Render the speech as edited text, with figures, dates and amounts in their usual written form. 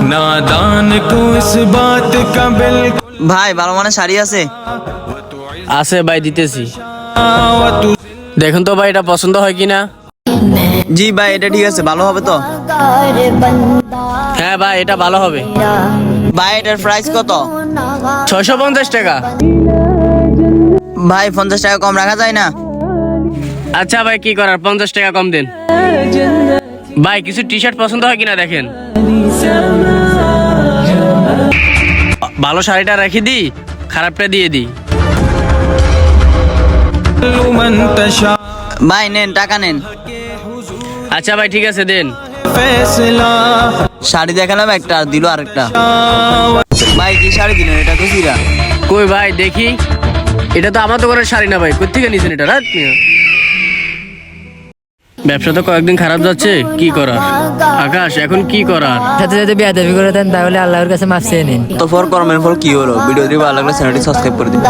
नादान को इस बात का बिल्कुल ভাই ভালো মানে শাড়ি আছে? আছে ভাই, দিতেছি। দেখুন তো ভাই, এটা পছন্দ হয় কিনা। জি ভাই, এটা ঠিক আছে, ভালো হবে তো? হ্যাঁ ভাই, এটা ভালো হবে। ভাই এটার প্রাইস কত? 650 টাকা। ভাই 50 টাকা কম রাখা যায় না? আচ্ছা ভাই, কি করার, 50 টাকা কম দেন। ভাই কিছু টি শার্ট পছন্দ হয় কিনা দেখেন। ভালো শাড়িটা রেখে দিই, খারাপটা দিয়ে দিই। मन तशा ভাই নেন, টাকা নেন। আচ্ছা ভাই, ঠিক আছে, দেন। फैसला শাড়ি দেখালাম একটা, আর দিল আরেকটা। ভাই কি শাড়ি দিলেন? এটা তো সিরা। কই ভাই দেখি, এটা তো আমার দোকানের শাড়ি না ভাই, কোথেকে নিয়েছেন এটা? রাত মিয়া, ব্যবসা তো কয়েকদিন খারাপ যাচ্ছে, কি করার। আকাশ, এখন কি করার? সাথে সাথে বিয়াদবি করে দেন, তাহলে আল্লাহর কাছে মাফ চেয়ে নিন। তো ফর কর্মের ফল কি হলো? ভিডিওটি ভালো লাগলে চ্যানেলটি সাবস্ক্রাইব করে দিন।